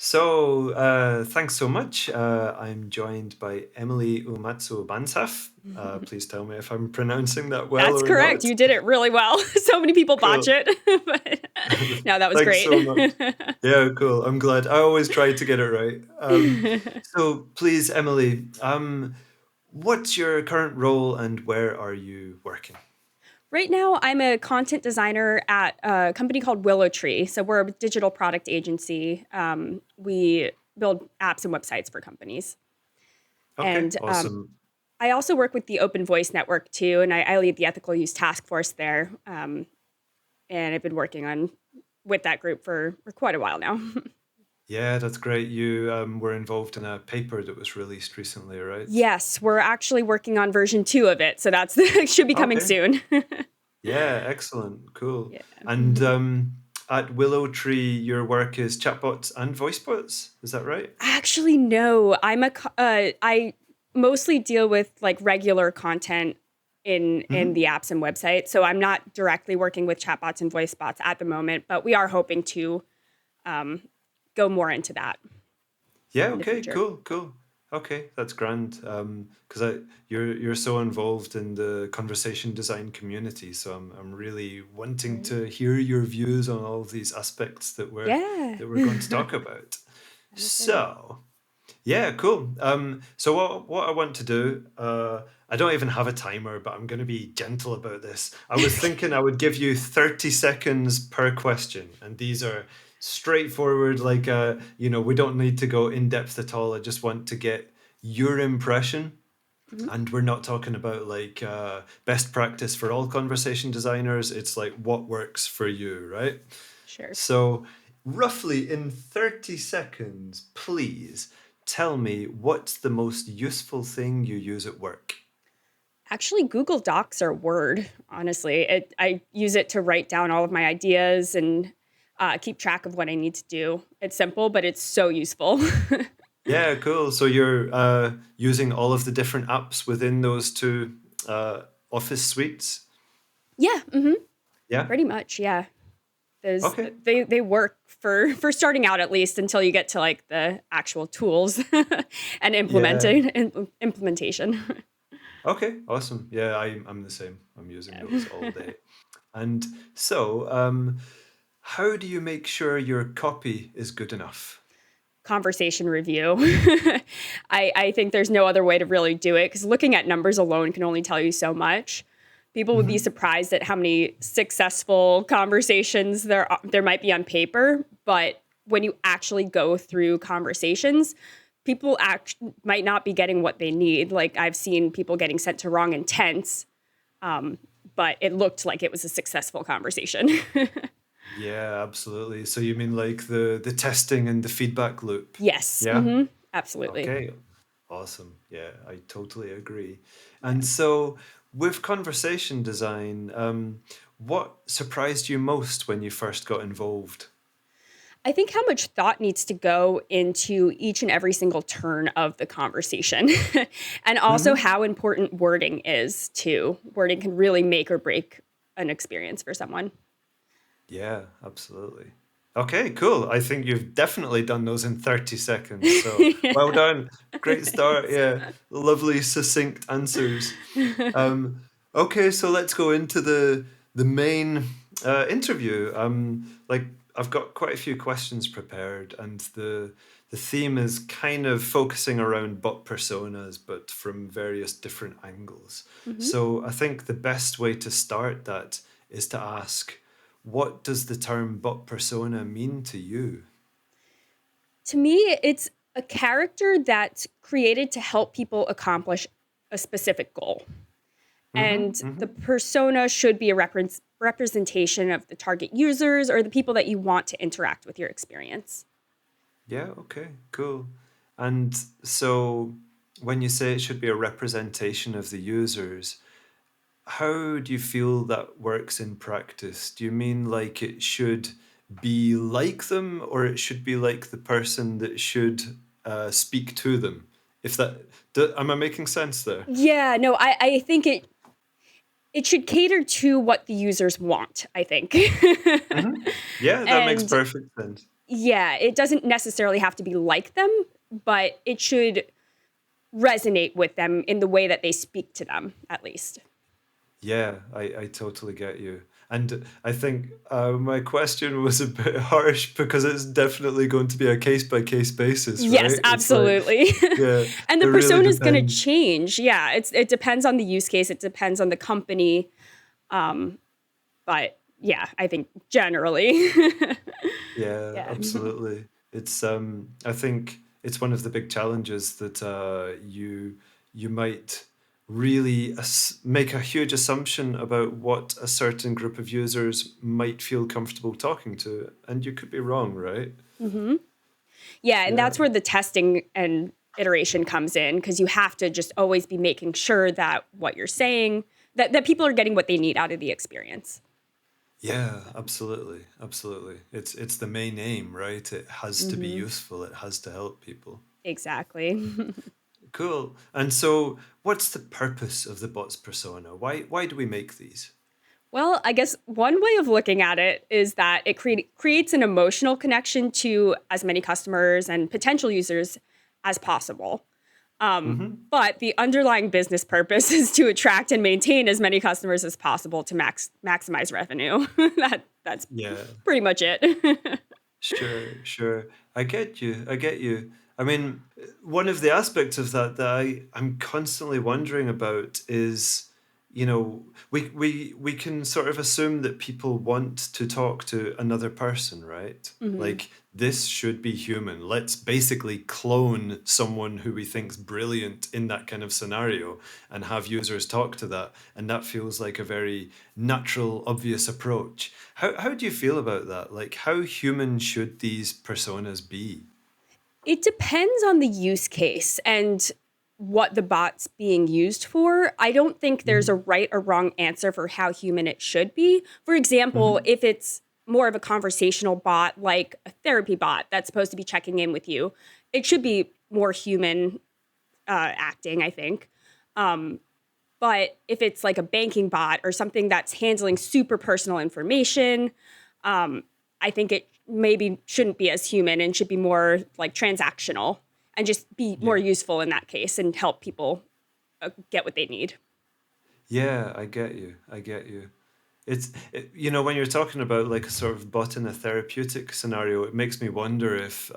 Thanks so much. I'm joined by Emily Uematsu Banzhaf. Please tell me if I'm pronouncing that well That's or correct. not. You did it really well. So many people botch Cool. it. But no, that was Thanks great. so much. Yeah, cool. I'm glad. I always try to get it right. So please, Emily, what's your current role and where are you working? Right now, I'm a content designer at a company called WillowTree. So we're a digital product agency. We build apps and websites for companies. Okay, And awesome. I also work with the Open Voice Network too, and I lead the ethical use task force there. And I've been working on with that group for quite a while now. Yeah, that's great. You were involved in a paper that was released recently, right? Yes, we're actually working on version 2 of it, so that's should be coming Okay. soon. Yeah, excellent. Cool. Yeah. And at WillowTree, your work is chatbots and voice bots. Is that right? Actually, no. I mostly deal with like regular content in the Hmm. apps and websites. So I'm not directly working with chatbots and voice bots at the moment, but we are hoping to um, go more into that Yeah. in the Okay. future. Cool. Cool. Okay, that's grand. Because you're so involved in the conversation design community, so I'm really wanting Right. to hear your views on all of these aspects Yeah. that we're going to talk about. I'm excited. So. Yeah, cool. So what I want to do, I don't even have a timer, but I'm going to be gentle about this. I was thinking I would give you 30 seconds per question, and these are straightforward. We don't need to go in depth at all. I just want to get your impression, Mhm. and we're not talking about best practice for all conversation designers. It's like what works for you, right? Sure. So, roughly in 30 seconds, please tell me what's the most useful thing you use at work? Actually, Google Docs or Word, honestly. I use it to write down all of my ideas and keep track of what I need to do. It's simple, but it's so useful. Yeah, cool. So, you're using all of the different apps within those two office suites? Yeah, Yeah? pretty much. Yeah, Those Okay. they work for starting out at least until you get to like the actual tools and Yeah. implementation. Okay, awesome. Yeah, I'm the same. I'm using Yeah. those all day. And so, how do you make sure your copy is good enough? Conversation review. I think there's no other way to really do it because looking at numbers alone can only tell you so much. People would be Hmm. surprised at how many successful conversations there might be on paper, but when you actually go through conversations, people might not be getting what they need. Like I've seen people getting sent to wrong intents, um, but it looked like it was a successful conversation. Yeah, absolutely. So you mean like the testing and the feedback loop? Yes, Yeah? absolutely. Okay. Awesome. Yeah, I totally agree. And Yeah. so with conversation design, what surprised you most when you first got involved? I think how much thought needs to go into each and every single turn of the conversation. And also Hmm. how important wording is too. Wording can really make or break an experience for someone. Yeah, absolutely. Okay, cool. I think you've definitely done those in 30 seconds. So well done. Great start. Thanks. Yeah, lovely, succinct answers. Okay, so let's go into the main interview. Like I've got quite a few questions prepared, and the theme is kind of focusing around bot personas, but from various different angles. Mhm. So I think the best way to start that is to ask, what does the term bot persona mean to you? To me, it's a character that's created to help people accomplish a specific goal. Mm-hmm. And the Mm-hmm. persona should be a representation of the target users or the people that you want to interact with your experience. Yeah, okay, cool. And so when you say it should be a representation of the users, how do you feel that works in practice? Do you mean like it should be like them, or it should be like the person that should speak to them? If that, am I making sense there? Yeah, no, I think it should cater to what the users want, I think. Hmm. Yeah, that makes And perfect sense. Yeah, it doesn't necessarily have to be like them, but it should resonate with them in the way that they speak to them, at least. Yeah, I totally get you. And I think my question was a bit harsh because it's definitely going to be a case by case basis, Yes, right? It's like, absolutely. yeah, And it the really persona is going to depends. change. Yeah, it depends on the use case, it depends on the company. But yeah, I think generally. Yeah, Yeah. absolutely. It's I think it's one of the big challenges that you might really make a huge assumption about what a certain group of users might feel comfortable talking to, and you could be wrong, right? Hmm. Yeah, and Yeah. that's where the testing and iteration comes in because you have to just always be making sure that what you're saying, that people are getting what they need out of the experience. Yeah, absolutely. Absolutely. It's the main aim, right? It has to be Hmm. useful. It has to help people. Exactly. Cool. And so what's the purpose of the bots persona? Why do we make these? Well, I guess one way of looking at it is that it creates an emotional connection to as many customers and potential users as possible. Mm-hmm. But the underlying business purpose is to attract and maintain as many customers as possible to maximize revenue. That's Yeah. pretty much it. Sure, sure. I get you. I get you. I mean, one of the aspects of that that I'm constantly wondering about is, we can sort of assume that people want to talk to another person, right? Hmm. Like this should be human. Let's basically clone someone who we think's brilliant in that kind of scenario and have users talk to that. And that feels like a very natural, obvious approach. How do you feel about that? Like, how human should these personas be? It depends on the use case and what the bot's being used for. I don't think there's a Hmm. right or wrong answer for how human it should be. For example, Hmm. if it's more of a conversational bot, like a therapy bot that's supposed to be checking in with you, it should be more human acting, I think. Um, but if it's like a banking bot or something that's handling super personal information, um, I think it maybe shouldn't be as human and should be more like transactional and just be more Yeah. useful in that case and help people get what they need. Yeah, I get you. I get you. When you're talking about like a sort of bot in a therapeutic scenario, it makes me wonder if,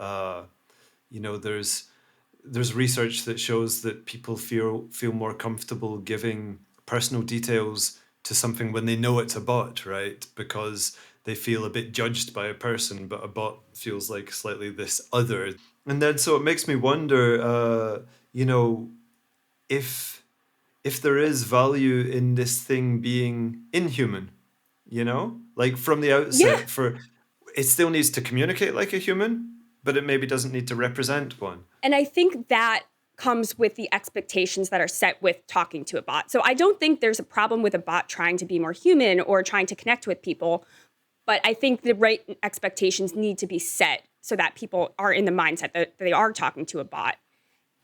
there's research that shows that people feel more comfortable giving personal details to something when they know it's a bot, right? Because they feel a bit judged by a person, but a bot feels like slightly this other. And then so it makes me wonder, you know, if there is value in this thing being inhuman, like from the Yeah. outset, for it still needs to communicate like a human, but it maybe doesn't need to represent one. And I think that comes with the expectations that are set with talking to a bot. So I don't think there's a problem with a bot trying to be more human or trying to connect with people. But I think the right expectations need to be set so that people are in the mindset that they are talking to a bot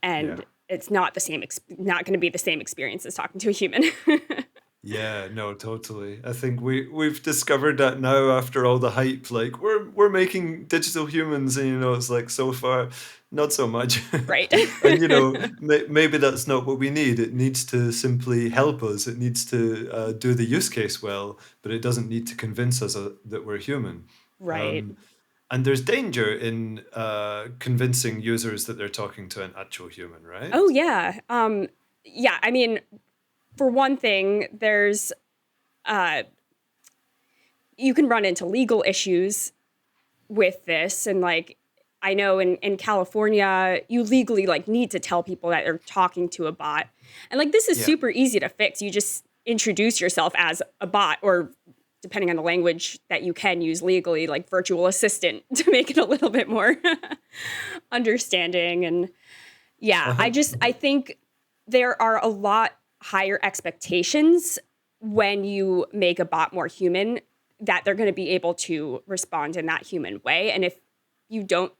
Yeah. and it's not not going to be the same experience as talking to a human. Yeah, no, totally. I think we've discovered that now after all the hype. Like we're making digital humans, and it's like so far, not so much. Right. And maybe that's not what we need. It needs to simply help us. It needs to do the use case well, but it doesn't need to convince us that we're human. Right. Um, and there's danger in convincing users that they're talking to an actual human, Oh right? yeah. Yeah, I mean, for one thing, there's uh you can run into legal issues with this and like I know in California you legally like need to tell people that they're talking to a bot. And like this is Yeah. super easy to fix. You just introduce yourself as a bot or depending on the language that you can use legally like virtual assistant to make it a little bit more understanding and yeah, Uh huh. I think there are a lot higher expectations when you make a bot more human that they're going to be able to respond in that human way. And if you don't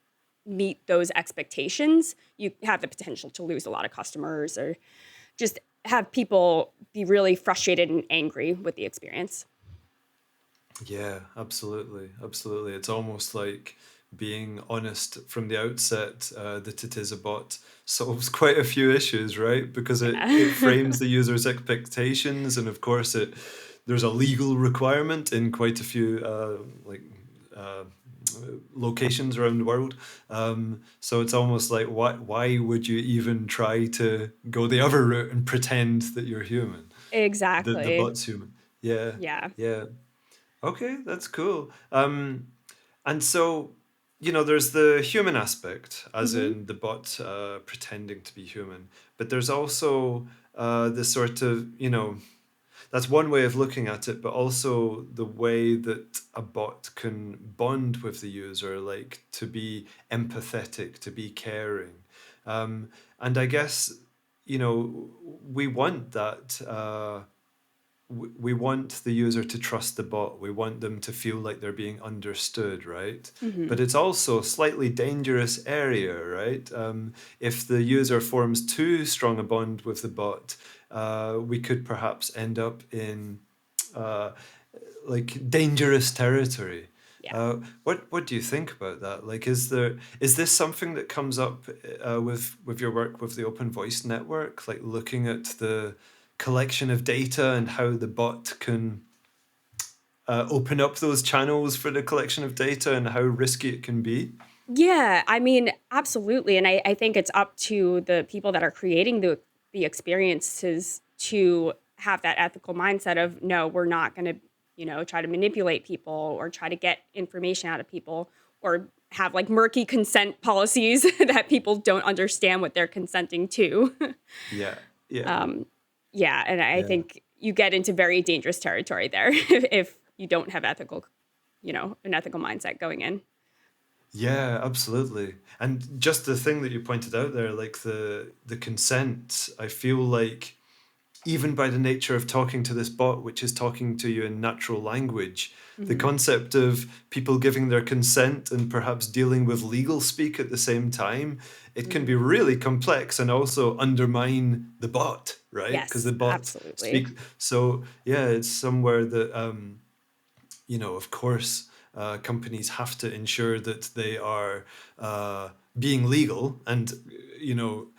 meet those expectations, you have the potential to lose a lot of customers or just have people be really frustrated and angry with the experience. Yeah, absolutely. Absolutely. It's almost like being honest from the outset that it is a bot solves quite a few issues, right? Because it Yeah. frames the user's expectations, and of course there's a legal requirement in quite a few uh, locations around the world. So it's almost like why would you even try to go the other route and pretend that you're human? The Exactly. bot's human. Yeah, Yeah. yeah. Okay, that's cool. And so, there's the human aspect, as Mhm. in the bot pretending to be human, but there's also the sort of, that's one way of looking at it, but also the way that a bot can bond with the user, like to be empathetic, to be caring. And I guess, we want that. We want the user to trust the bot. We want them to feel like they're being understood, right? Mhm. But it's also a slightly dangerous area, right? If the user forms too strong a bond with the bot, we could perhaps end up in uh, like dangerous territory. Yeah. What do you think about that? Like, is this something that comes up with your work with the Open Voice Network? Like looking at the collection of data and how the bot can open up those channels for the collection of data and how risky it can be? Yeah, I mean, absolutely, and I think it's up to the people that are creating the experiences to have that ethical mindset of, "No, we're not gonna, try to manipulate people or try to get information out of people or have, like, murky consent policies that people don't understand what they're consenting to." Yeah, yeah, Um, yeah, and I yeah. think you get into very dangerous territory there if you don't have an ethical mindset going in. Yeah, absolutely. And just the thing that you pointed out there, like the consent, I feel like even by the nature of talking to this bot, which is talking to you in natural language, the Mhm. concept of people giving their consent and perhaps dealing with legal speak at the same time, it can be Mhm. really complex and also undermine the bot, right? Because the Yes, bot absolutely. speak. So yeah, it's somewhere that of course, companies have to ensure that they are being legal and, you know,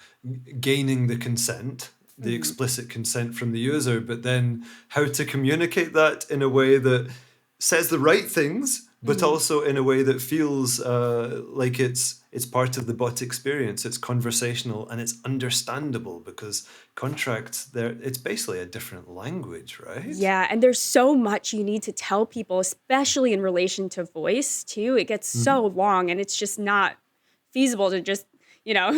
gaining the consent, the Mhm. explicit consent from the user, but then how to communicate that in a way that says the right things, but Mhm. also in a way that feels like it's part of the bot experience. It's conversational and it's understandable because contracts there it's basically a different language, right? Yeah, and there's so much you need to tell people, especially in relation to voice too. It gets so Mhm. long and it's just not feasible to just, you know,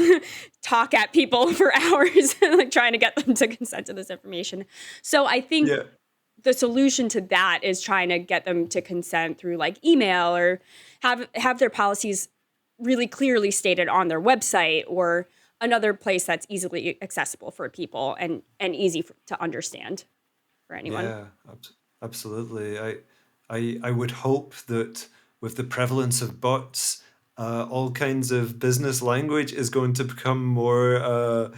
talk at people for hours like trying to get them to consent to this information. So I think Yeah. the solution to that is trying to get them to consent through like email or have their policies really clearly stated on their website or another place that's easily accessible for people and easy to understand for anyone. Yeah, absolutely. I would hope that with the prevalence of bots, all kinds of business language is going to become more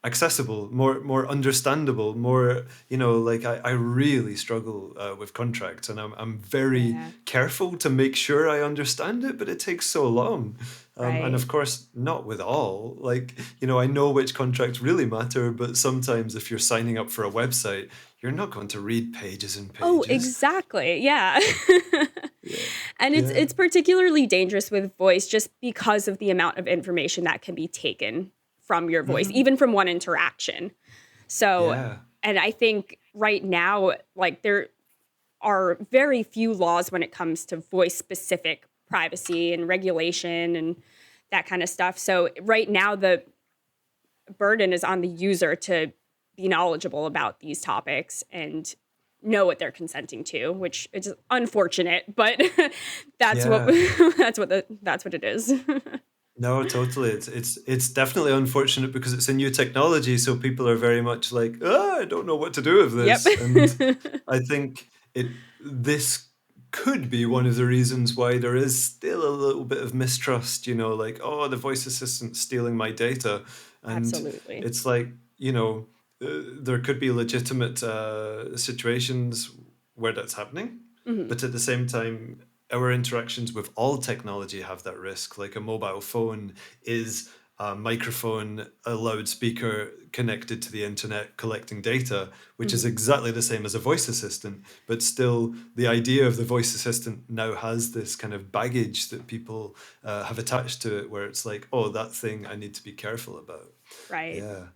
accessible, more understandable, more, like I really struggle with contracts and I'm very Yeah, careful to make sure I understand it, but it takes so long. And right. of course, not with all. Like, I know which contracts really matter, but sometimes if you're signing up for a website, you're not going to read pages and Oh, pages. exactly. Yeah. Yeah. And it's Yeah. it's particularly dangerous with voice just because of the amount of information that can be taken from your voice, Hmm. even from one interaction. So, Yeah. and I think right now, like there are very few laws when it comes to voice specific privacy and regulation and that kind of stuff. So right now the burden is on the user to be knowledgeable about these topics and know what they're consenting to, which is unfortunate, but that's what Yeah. that's what it is. No, totally. It's definitely unfortunate because it's a new technology, so people are very much like, I don't know what to do with Yep. this. And I think this could be one of the reasons why there is still a little bit of mistrust, like, oh, the voice assistant's stealing my data. And Absolutely. it's like, there could be legitimate situations where that's happening. Mhm. But at the same time, our interactions with all technology have that risk. Like a mobile phone is a microphone, a loudspeaker connected to the internet collecting data, which is Mhm. exactly the same as a voice assistant. But still, the idea of the voice assistant now has this kind of baggage that people have attached to it, where it's like, oh, that thing I need to be careful about. Right. Yeah.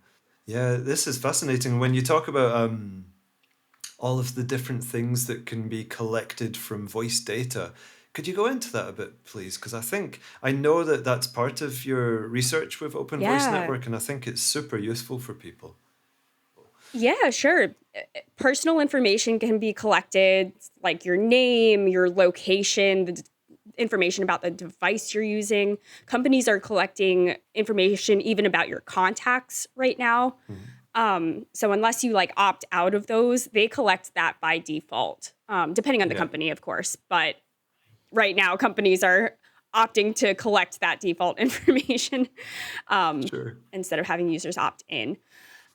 Yeah, this is fascinating. When you talk about all of the different things that can be collected from voice data. Could you go into that a bit, please? Because I know that that's part of your research with Open Voice Yeah. Network, and I think it's super useful for people. Yeah, sure. Personal information can be collected, like your name, your location, information about the device you're using. Companies are collecting information even about your contacts right now. Mhm. So unless you like opt out of those, they collect that by default, depending on the Yeah, company, of course. But right now, companies are opting to collect that default information um, sure. instead of having users opt in.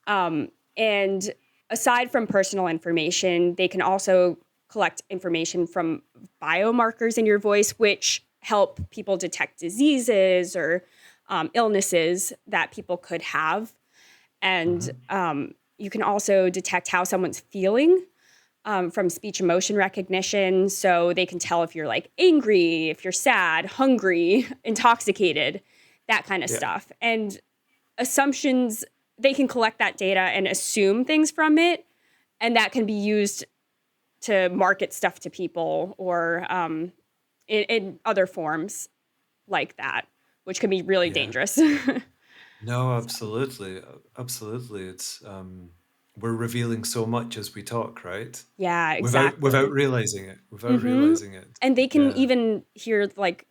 And aside from personal information, they can also collect information from biomarkers in your voice, which help people detect diseases or illnesses that people could have. And Hmm. you can also detect how someone's feeling from speech emotion recognition. So they can tell if you're like angry, if you're sad, hungry, intoxicated, that kind of Yeah, stuff. And assumptions, they can collect that data and assume things from it. And that can be used to market stuff to people or in other forms like that, which can be really yeah. dangerous. No, So, absolutely, absolutely. It's we're revealing so much as we talk, right? yeah, Without exactly. realizing it, without Hmm. realizing it. And they can Yeah, even hear like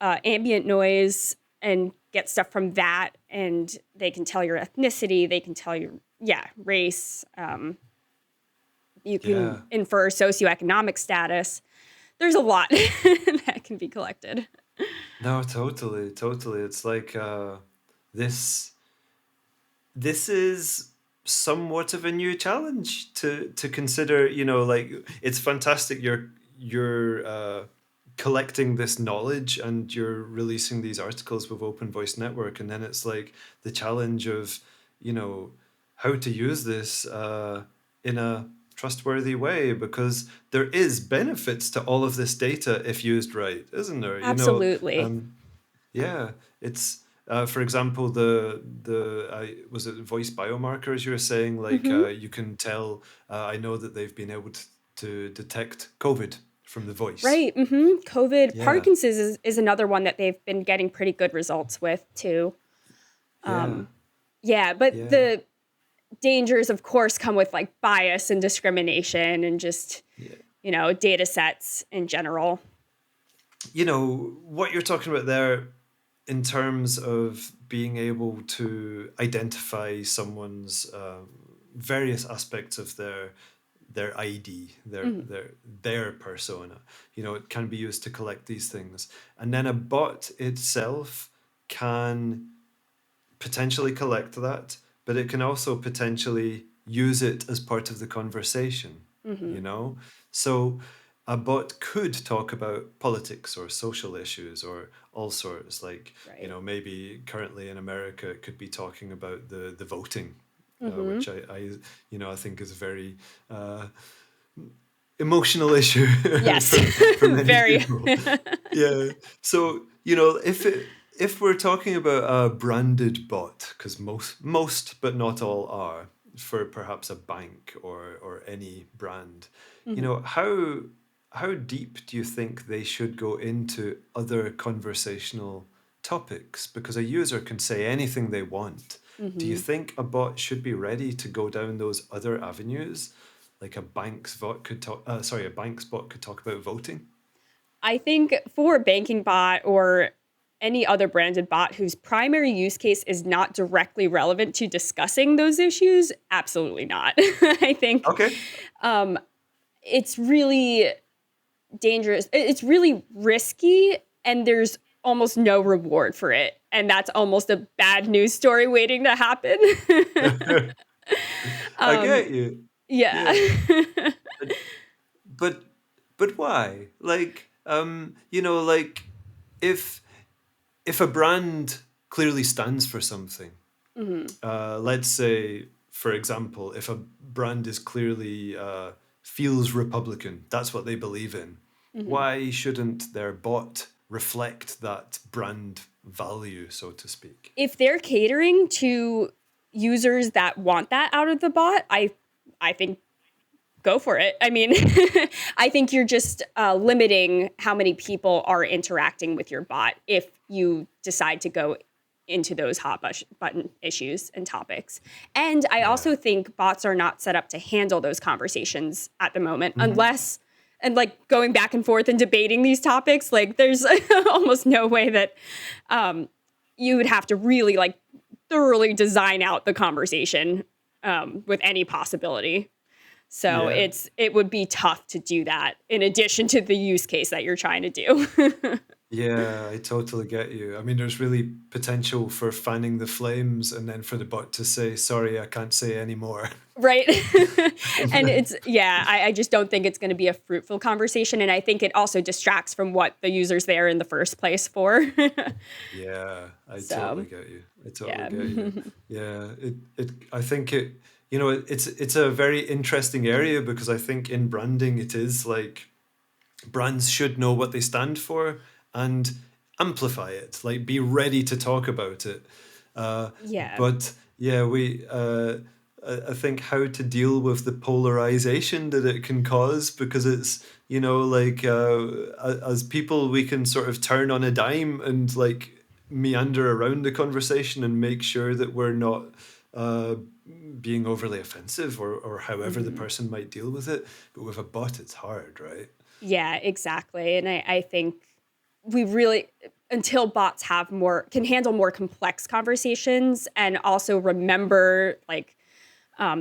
ambient noise and get stuff from that. And they can tell your ethnicity. They can tell your, yeah, race. You can yeah. infer socioeconomic status. There's a lot that can be collected. No, totally, totally. It's like this. This is somewhat of a new challenge to consider. Like it's fantastic. You're collecting this knowledge and you're releasing these articles with Open Voice Network, and then it's like the challenge of you know how to use this in a trustworthy way, because there is benefits to all of this data if used right, isn't there? Absolutely. Yeah, it's for example the was it voice biomarkers you were saying, like Hmm. you can tell. I know that they've been able to detect COVID from the voice. Right. COVID, Yeah, Parkinson's is another one that they've been getting pretty good results with too. yeah, Um, yeah, but yeah, the dangers, of course, come with like bias and discrimination and just, yeah. data sets in general. What you're talking about there in terms of being able to identify someone's various aspects of their ID, Mhm. their persona. It can be used to collect these things, and then a bot itself can potentially collect that, but it can also potentially use it as part of the conversation, you Mhm. know? So a bot could talk about politics or social issues or all sorts, like, Right. maybe currently in America, it could be talking about the voting, Mhm. which I think is a very uh, emotional issue Yes. for many Very. people. Yeah. So, if we're talking about a branded bot, because most but not all are, for perhaps a bank or any brand, Mhm. how deep do you think they should go into other conversational topics? Because a user can say anything they want. Do you Mhm. think a bot should be ready to go down those other avenues? Like a bank's bot could talk. Sorry, a bank's bot could talk about voting. I think for a banking bot or any other branded bot whose primary use case is not directly relevant to discussing those issues, absolutely not. I think Okay. um, it's really dangerous. It's really risky, and there's almost no reward for it. And that's almost a bad news story waiting to happen. I um, get you. yeah. Yeah. Uh, But but why? Like, Like if if a brand clearly stands for something, Hmm. let's say, for example, if a brand is clearly feels Republican, that's what they believe in. Hmm. Why shouldn't their bot reflect that brand value, so to speak? If they're catering to users that want that out of the bot, I think go for it. I mean, I think you're just limiting how many people are interacting with your bot if you decide to go into those button issues and topics. And I Yeah. also think bots are not set up to handle those conversations at the moment, Hmm. unless, and like going back and forth and debating these topics, like there's almost no way that you would have to really like thoroughly design out the conversation with any possibility. So Yeah. it would be tough to do that in addition to the use case that you're trying to do. Yeah, I totally get you. I mean, there's really potential for fanning the flames and then for the bot to say, sorry, I can't say any more. Right. And it's, yeah, I just don't think it's going to be a fruitful conversation. And I think it also distracts from what the user's there in the first place for. Yeah, I totally So, get you. I totally yeah. get you. Yeah, I think it's a very interesting area because I think in branding it is like brands should know what they stand for and amplify it, like be ready to talk about it. Yeah. But yeah, I think how to deal with the polarization that it can cause because it's, like as people, we can sort of turn on a dime and like meander around the conversation and make sure that we're not uh, being overly offensive or however the Hmm. person might deal with it. But with a bot, it's hard, right? Yeah, exactly. And I think we really, until bots have more, can handle more complex conversations and also remember like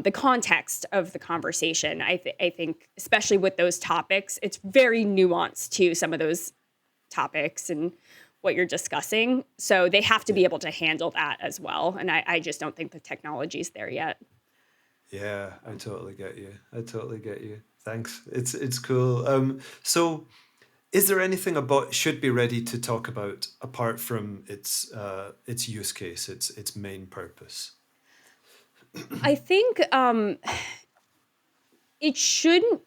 the context of the conversation. I think, especially with those topics, it's very nuanced to some of those topics and what you're discussing. So they have to be Yeah. able to handle that as well. And I just don't think the technology's there yet. Yeah, I totally get you. I totally get you. Thanks. It's cool. So is there anything a bot should be ready to talk about apart from its use case, its main purpose? I think it shouldn't,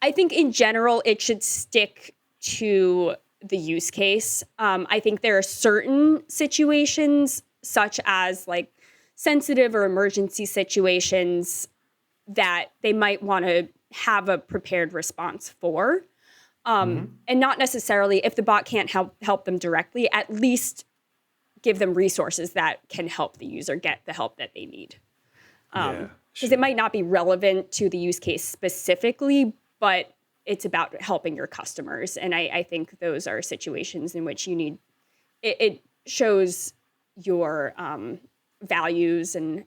I think in general, it should stick to the use case. I think there are certain situations, such as like sensitive or emergency situations, that they might want to have a prepared response for. Hmm. And not necessarily if the bot can't help them directly, at least give them resources that can help the user get the help that they need. Yeah, Because it sure. might not be relevant to the use case specifically, but it's about helping your customers. And I think those are situations in which you need it shows your values and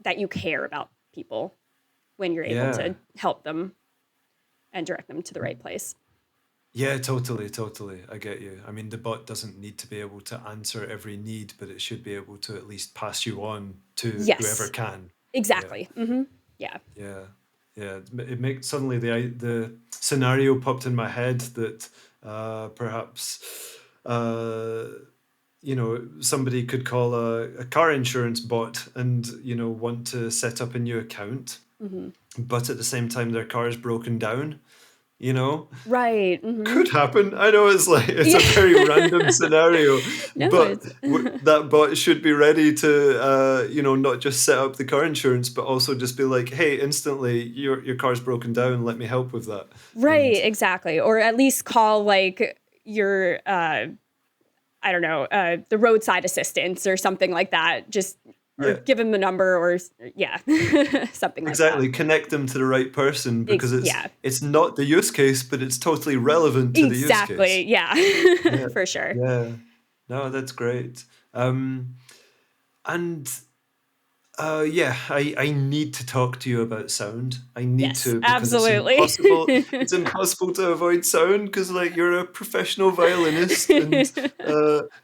that you care about people when you're able Yeah. to help them and direct them to the right place. Yeah, totally, totally. I get you. I mean, the bot doesn't need to be able to answer every need, but it should be able to at least pass you on to whoever Yes, can. Yeah. exactly. Yeah. Yeah, yeah. It makes suddenly the scenario popped in my head that perhaps uh, somebody could call a car insurance bot and want to set up a new account, Hmm. but at the same time their car is broken down. You know, Right. could happen. I know it's like it's a Yeah. very random scenario, No, but it's that bot should be ready to, not just set up the car insurance, but also just be like, "Hey, instantly, your car's broken down. Let me help with that." And right, exactly. Or at least call like your I don't know, the roadside assistance or something like that. Just or yeah, give him the number or yeah, something like that. exactly. Connect them to the right person because it's Yeah, it's not the use case, but it's totally relevant to the use case. exactly. Yeah, Yeah, for sure. yeah. No, that's great. And yeah, I need to talk to you about sound. I need Yes, to because it's absolutely. impossible. It's impossible to avoid sound because like you're a professional violinist, and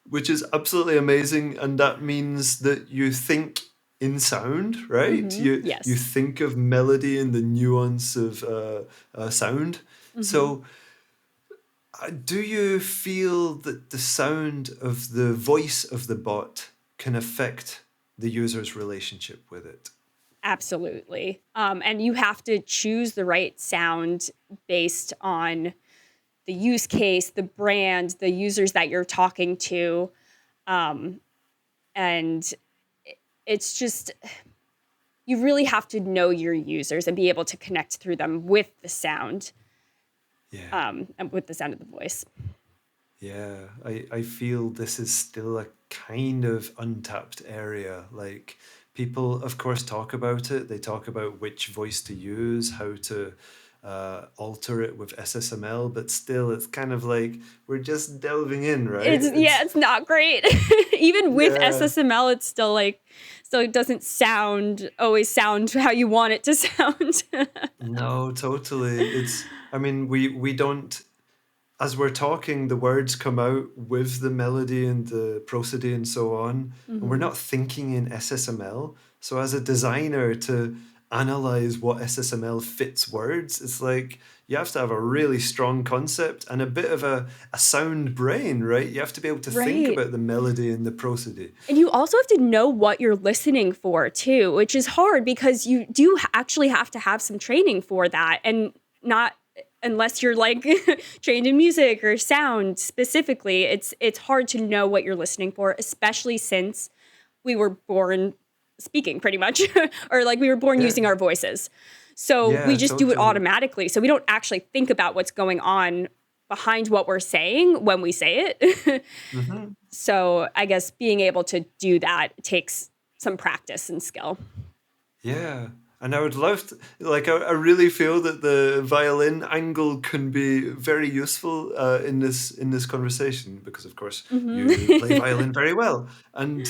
which is absolutely amazing. And that means that you think in sound, right? You Yes. think of melody and the nuance of sound. Hmm. So Do you feel that the sound of the voice of the bot can affect the user's relationship with it? Absolutely. And you have to choose the right sound based on the use case, the brand, the users that you're talking to. Um, and it's just, you really have to know your users and be able to connect through them with the sound, Yeah. and with the sound of the voice. Yeah, I feel this is still a kind of untapped area. Like people, of course, talk about it. They talk about which voice to use, how to alter it with SSML, but still, it's kind of like we're just delving in, right? It's not great. Even with Yeah, SSML, it's still like, still it doesn't always sound how you want it to sound. no, totally. I mean, we don't as we're talking, the words come out with the melody and the prosody and so on, and we're Mhm. not thinking in SSML. So as a designer to analyze what SSML fits words, it's like you have to have a really strong concept and a bit of a sound brain, right? You have to be able to think Right. about the melody and the prosody. And you also have to know what you're listening for too, which is hard because you do actually have to have some training for that, and not unless you're like trained in music or sound specifically. It's hard to know what you're listening for, especially since we were born speaking pretty much or like we were born Yeah, using our voices. So we yeah, just do it totally. automatically. So we don't actually think about what's going on behind what we're saying when we say it. Mhm. So I guess being able to do that takes some practice and skill. Yeah. And I would love to, like, I really feel that the violin angle can be very useful in this conversation because, of course, you play Mhm. violin very well. And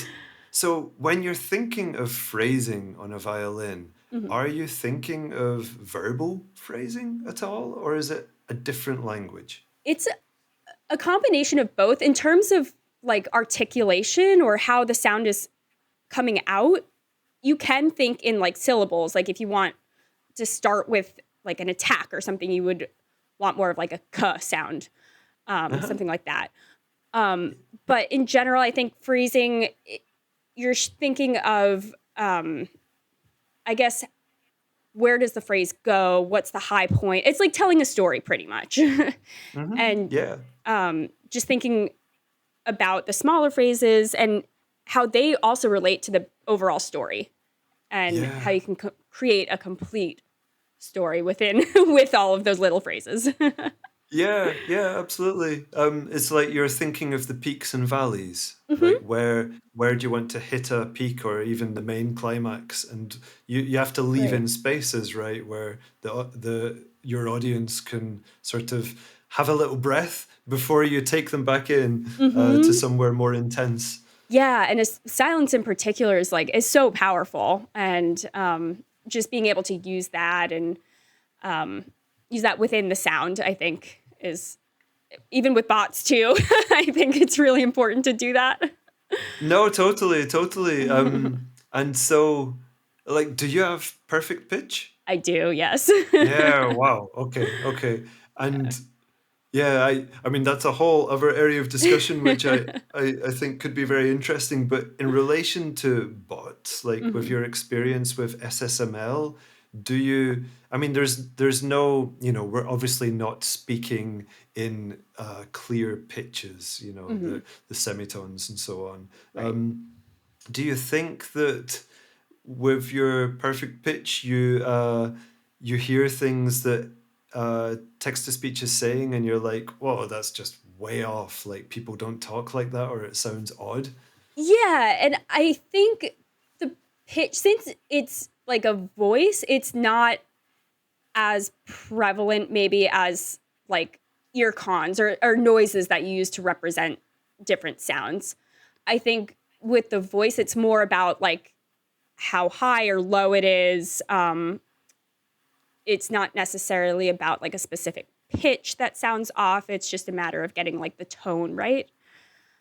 so, when you're thinking of phrasing on a violin, Mhm. are you thinking of verbal phrasing at all, or is it a different language? It's a combination of both in terms of like articulation or how the sound is coming out. You can think in like syllables. Like if you want to start with like an attack or something, you would want more of like a k sound, Uh-huh. something like that. Um, but in general, I think phrasing, you're thinking of, I guess, where does the phrase go? What's the high point? It's like telling a story pretty much. And Yeah. just thinking about the smaller phrases and how they also relate to the overall story and how Yeah. you can create a complete story within with all of those little phrases. Yeah, yeah, absolutely. It's like you're thinking of the peaks and valleys, like Hmm. where do you want to hit a peak or even the main climax, and you have to leave Right. in spaces, right, where the your audience can sort of have a little breath before you take them back in to Hmm. somewhere more intense. Yeah, and silence in particular is so powerful, and just being able to um, use that within the sound, I think, is even with bots too. I think it's really important to do that. No, totally, totally. And so, like, do you have perfect pitch? I do, yes. Yeah, wow. Okay, okay. And yeah, I mean that's a whole other area of discussion which I think could be very interesting. But in relation to bots, like with Mhm. your experience with SSML, do you I mean there's no, we're obviously not speaking in clear pitches, Mhm. the semitones and so on. Right. Do you think that with your perfect pitch, you hear things that text to speech is saying, and you're like, "Whoa, that's just way off! Like people don't talk like that, or it sounds odd." Yeah, and I think the pitch, since it's like a voice, it's not as prevalent maybe as like ear cons or noises that you use to represent different sounds. I think with the voice, it's more about like how high or low it is. It's not necessarily about like a specific pitch that sounds off. It's just a matter of getting like the tone right.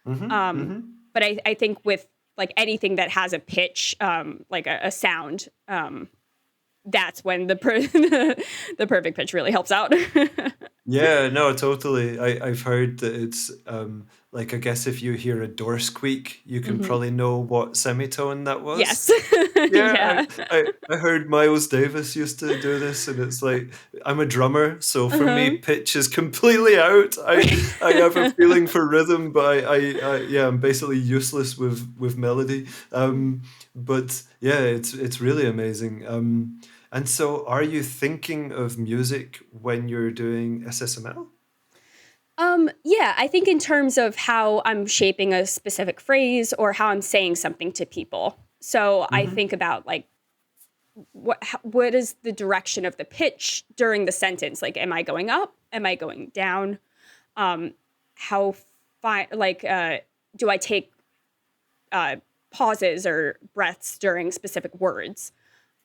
Mm-hmm. Um, Mm-hmm. but I think with like anything that has a pitch, like a sound, that's when the perfect pitch really helps out. Yeah, no, totally. I've heard that it's like I guess if you hear a door squeak, you can Mhm. probably know what semitone that was. Yes. Yeah, Yeah. I heard Miles Davis used to do this, and it's like I'm a drummer, so for me, Uh-huh. pitch is completely out. I have a Right. feeling for rhythm, but I yeah, I'm basically useless with melody. But yeah, it's really amazing. And so, are you thinking of music when you're doing SSML? Yeah, I think in terms of how I'm shaping a specific phrase or how I'm saying something to people. So I Hmm. think about like what is the direction of the pitch during the sentence? Like, am I going up? Am I going down? Um, how fine? Like, do I take uh, pauses or breaths during specific words?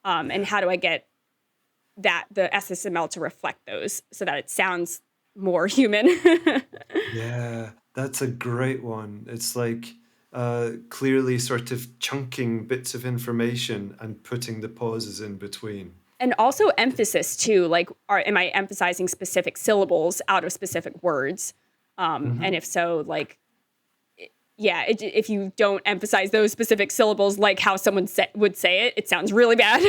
And Yeah. how do I get the SSML to reflect those so that it sounds more human? Yeah, that's a great one. It's like clearly sort of chunking bits of information and putting the pauses in between. And also emphasis too, like am I emphasizing specific syllables out of specific words? And Hmm. if so, like yeah, if you don't emphasize those specific syllables, like how someone would say it, it sounds really bad.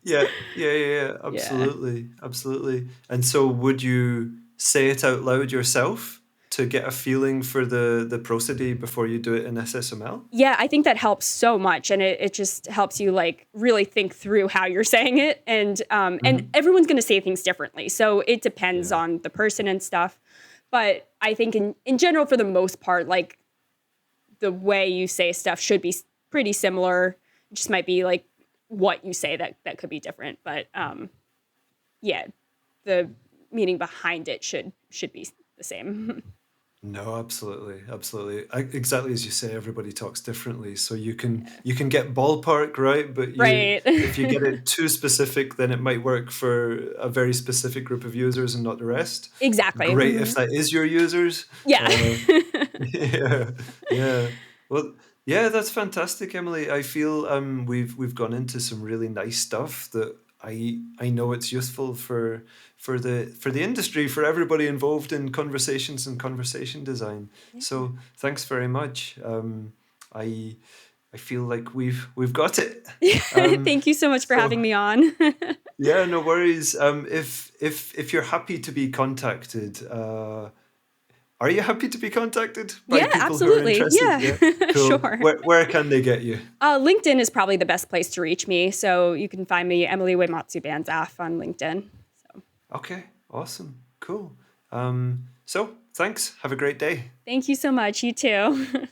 Yeah, yeah, Yeah. absolutely, absolutely. And so, would you say it out loud yourself to get a feeling for the prosody before you do it in SSML? Yeah, I think that helps so much, and it just helps you like really think through how you're saying it, and Hmm. everyone's going to say things differently, so it depends Yeah. on the person and stuff. But I think in general, for the most part, like the way you say stuff should be pretty similar. It just might be like what you say that could be different, but yeah, the meaning behind it should be the same. No, absolutely, absolutely. Exactly as you say, everybody talks differently, so you can get ballpark right, but you Right. if you get it too specific, then it might work for a very specific group of users and not the rest. Exactly. Great if Mhm. that is your users. Yeah. Uh, yeah, yeah. Well, yeah, that's fantastic, Emily. I feel we've gone into some really nice stuff that I know it's useful for the industry, for everybody involved in conversations and conversation design. Yeah. So thanks very much. I I feel like we've got it. Um, Thank you so much for so having me on. yeah, no worries. If you're happy to be contacted, are you happy to be contacted by Yeah, people who are absolutely. interested? Yeah. Yeah, cool. Sure. Where can they get you? LinkedIn is probably the best place to reach me. So you can find me, Emily Uematsu Banzhaf, on LinkedIn. So Okay, awesome, cool. So thanks. Have a great day. thank you so much. You too.